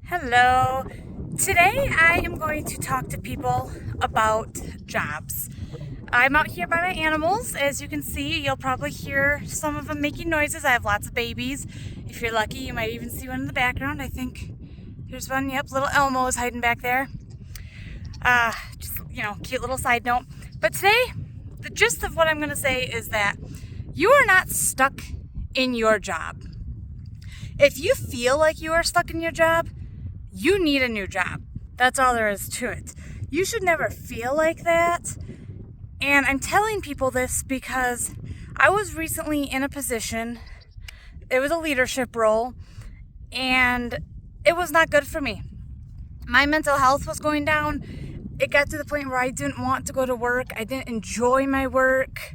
Hello. Today I am going to talk to people about jobs. I'm out here by my animals. As you can see, you'll probably hear some of them making noises. I have lots of babies. If you're lucky, you might even see one in the background. I think here's one. Yep, little Elmo is hiding back there. Cute little side note. But today, the gist of what I'm going to say is that you are not stuck in your job. If you feel like you are stuck in your job, you need a new job. That's all there is to it. You should never feel like that. And I'm telling people this because I was recently in a position, it was a leadership role, and it was not good for me. My mental health was going down. It got to the point where I didn't want to go to work. I didn't enjoy my work.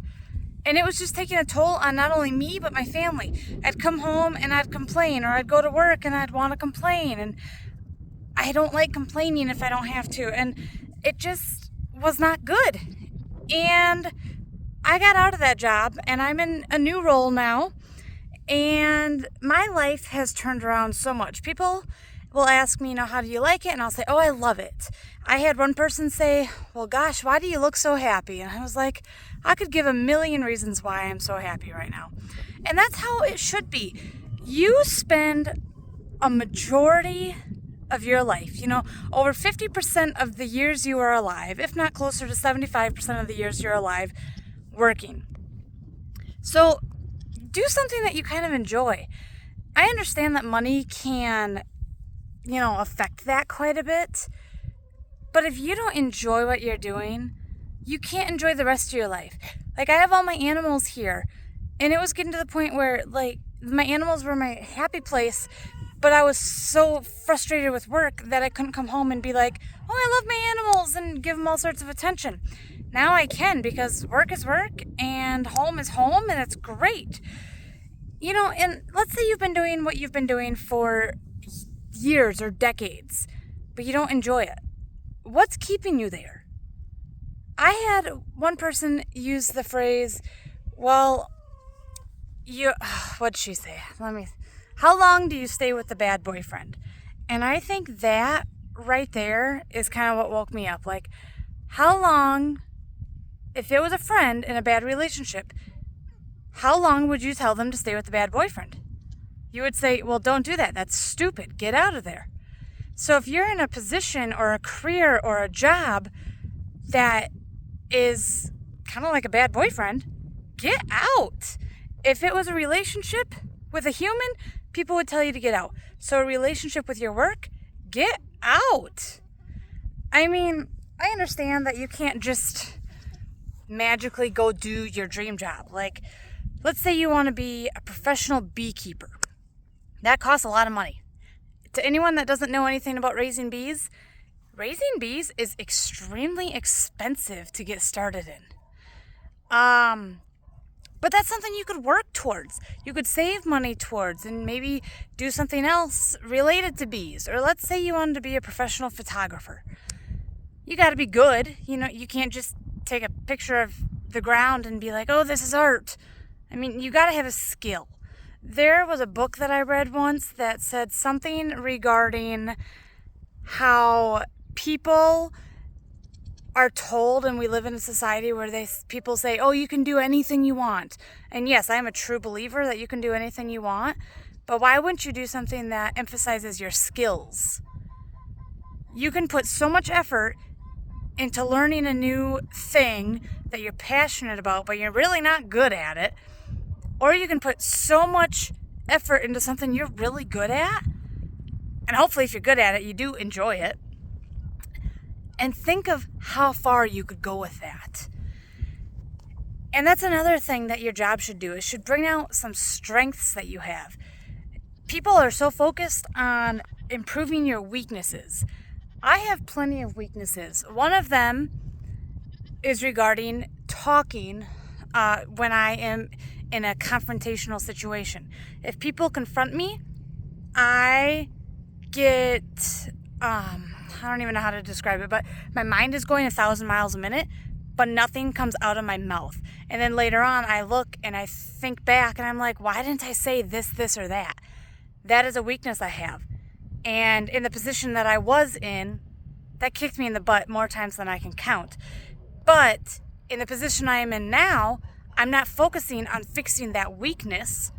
And it was just taking a toll on not only me, but my family. I'd come home and I'd complain, or I'd go to work and I'd want to complain. And I don't like complaining if I don't have to. And it just was not good. And I got out of that job and I'm in a new role now. And my life has turned around so much. People will ask me, how do you like it? And I'll say, oh, I love it. I had one person say, well, gosh, why do you look so happy? And I was like, I could give a million reasons why I'm so happy right now. And that's how it should be. You spend a majority of your life, over 50% of the years you are alive, if not closer to 75% of the years you're alive, working. So do something that you kind of enjoy. I understand that money can, affect that quite a bit. But if you don't enjoy what you're doing, you can't enjoy the rest of your life. Like, I have all my animals here, and it was getting to the point where, my animals were my happy place, but I was so frustrated with work that I couldn't come home and be like, oh, I love my animals, and give them all sorts of attention. Now I can, because work is work, and home is home, and it's great. And let's say you've been doing what you've been doing for years or decades, but you don't enjoy it. What's keeping you there? I had one person use the phrase, what'd she say? How long do you stay with the bad boyfriend? And I think that right there is kind of what woke me up. Like, how long, if it was a friend in a bad relationship, how long would you tell them to stay with the bad boyfriend? You would say, well, don't do that. That's stupid. Get out of there. So if you're in a position or a career or a job that is kind of like a bad boyfriend, get out. If it was a relationship with a human, people would tell you to get out. So a relationship with your work, get out. I understand that you can't just magically go do your dream job. Like, let's say you want to be a professional beekeeper. That costs a lot of money. To anyone that doesn't know anything about raising bees is extremely expensive to get started in. But that's something you could work towards. You could save money towards and maybe do something else related to bees. Or let's say you wanted to be a professional photographer. You got to be good. You can't just take a picture of the ground and be like, oh, this is art. You got to have a skill. There was a book that I read once that said something regarding how people are told, and we live in a society where people say, oh, you can do anything you want. And yes, I am a true believer that you can do anything you want, but why wouldn't you do something that emphasizes your skills? You can put so much effort into learning a new thing that you're passionate about, but you're really not good at it. Or you can put so much effort into something you're really good at, and hopefully if you're good at it, you do enjoy it. And think of how far you could go with that. And that's another thing that your job should do. It should bring out some strengths that you have. People are so focused on improving your weaknesses. I have plenty of weaknesses. One of them is regarding talking when I am in a confrontational situation. If people confront me, I get, I don't even know how to describe it, but my mind is going 1,000 miles a minute, but nothing comes out of my mouth. And then later on, I look and I think back and I'm like, why didn't I say this, or that? That is a weakness I have. And in the position that I was in, that kicked me in the butt more times than I can count. But in the position I am in now, I'm not focusing on fixing that weakness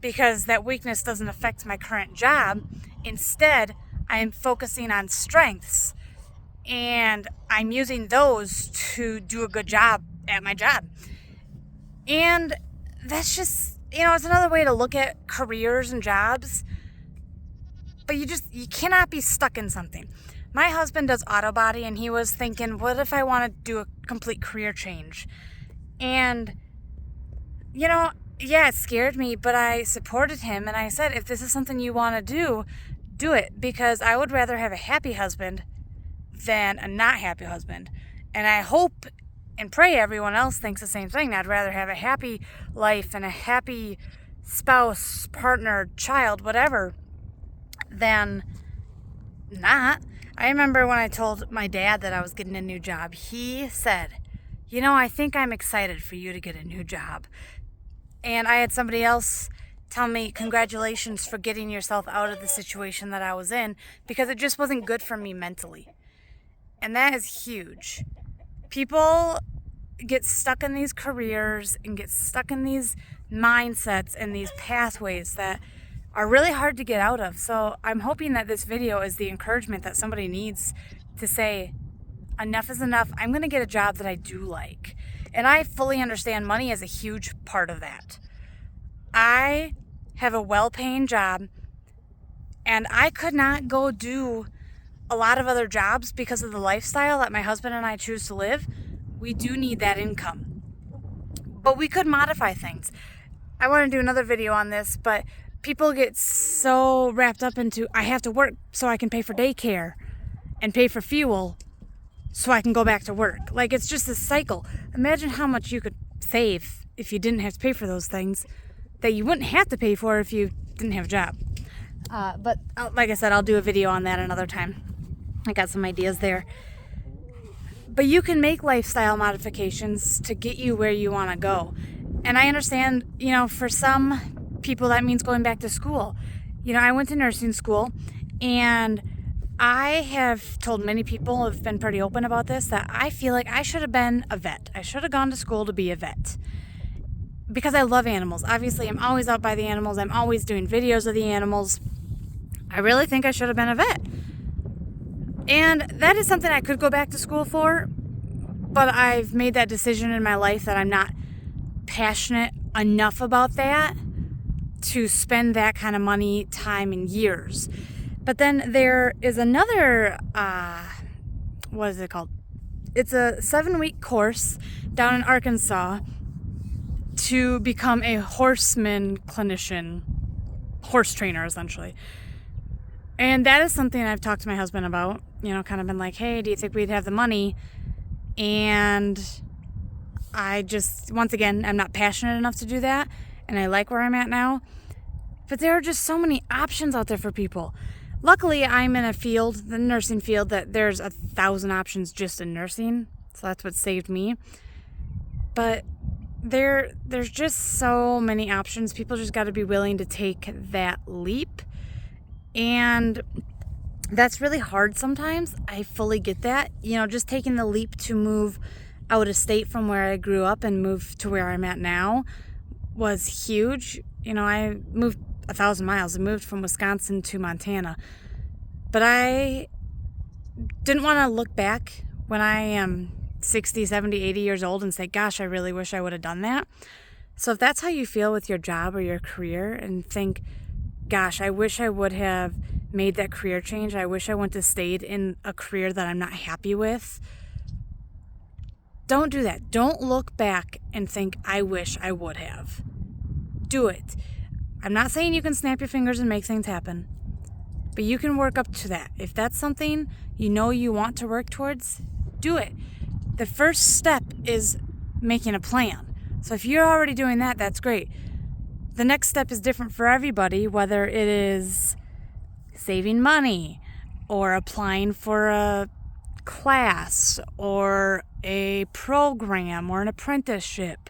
because that weakness doesn't affect my current job. Instead, I am focusing on strengths, and I'm using those to do a good job at my job. And that's just, it's another way to look at careers and jobs. But you cannot be stuck in something. My husband does auto body, and he was thinking, what if I want to do a complete career change? And, yeah, it scared me, but I supported him, and I said, if this is something you want to do it, because I would rather have a happy husband than a not happy husband. And I hope and pray everyone else thinks the same thing. I'd rather have a happy life and a happy spouse, partner, child, whatever, than not. I remember when I told my dad that I was getting a new job, he said, I think I'm excited for you to get a new job. And I had somebody else tell me, congratulations for getting yourself out of the situation that I was in, because it just wasn't good for me mentally. And that is huge. People get stuck in these careers and get stuck in these mindsets and these pathways that are really hard to get out of. So I'm hoping that this video is the encouragement that somebody needs to say, enough is enough. I'm going to get a job that I do like. And I fully understand money is a huge part of that. I have a well-paying job, and I could not go do a lot of other jobs because of the lifestyle that my husband and I choose to live. We do need that income. But we could modify things. I want to do another video on this, but people get so wrapped up into, I have to work so I can pay for daycare and pay for fuel so I can go back to work. Like, it's just a cycle. Imagine how much you could save if you didn't have to pay for those things that you wouldn't have to pay for if you didn't have a job. But like I said, I'll do a video on that another time. I got some ideas there. But you can make lifestyle modifications to get you where you want to go. And I understand, for some people that means going back to school. I went to nursing school, and I have told many people, have been pretty open about this, that I feel like I should have been a vet. I should have gone to school to be a vet because I love animals. Obviously, I'm always out by the animals. I'm always doing videos of the animals. I really think I should have been a vet. And that is something I could go back to school for, but I've made that decision in my life that I'm not passionate enough about that to spend that kind of money, time, and years. But then there is another, what is it called? It's a 7-week course down in Arkansas to become a horseman clinician, horse trainer, essentially. And that is something I've talked to my husband about, kind of been like, hey, do you think we'd have the money? And I just, once again, I'm not passionate enough to do that. And I like where I'm at now. But there are just so many options out there for people. Luckily, I'm in a field, the nursing field, that there's 1,000 options just in nursing. So that's what saved me. But there's just so many options. People just got to be willing to take that leap. And that's really hard sometimes. I fully get that. Just taking the leap to move out of state from where I grew up and move to where I'm at now was huge. I moved 1,000 miles. I moved from Wisconsin to Montana. But I didn't want to look back when I am 60, 70, 80 years old and say, gosh, I really wish I would have done that. So if that's how you feel with your job or your career and think, gosh, I wish I would have made that career change. I wish I wouldn't have stayed in a career that I'm not happy with. Don't do that. Don't look back and think, I wish I would have. Do it. I'm not saying you can snap your fingers and make things happen, but you can work up to that. If that's something you want to work towards, do it. The first step is making a plan. So if you're already doing that, that's great. The next step is different for everybody, whether it is saving money or applying for a class or a program or an apprenticeship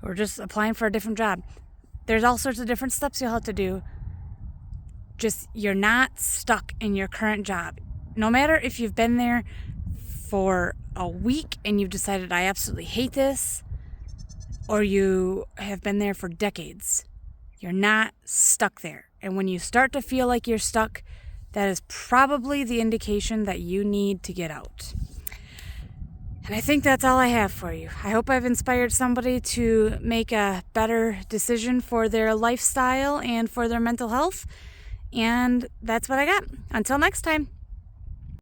or just applying for a different job. There's all sorts of different steps you'll have to do. you're not stuck in your current job. No matter if you've been there for a week and you've decided I absolutely hate this, or you have been there for decades, you're not stuck there. And when you start to feel like you're stuck, that is probably the indication that you need to get out. And I think that's all I have for you. I hope I've inspired somebody to make a better decision for their lifestyle and for their mental health. And that's what I got. Until next time.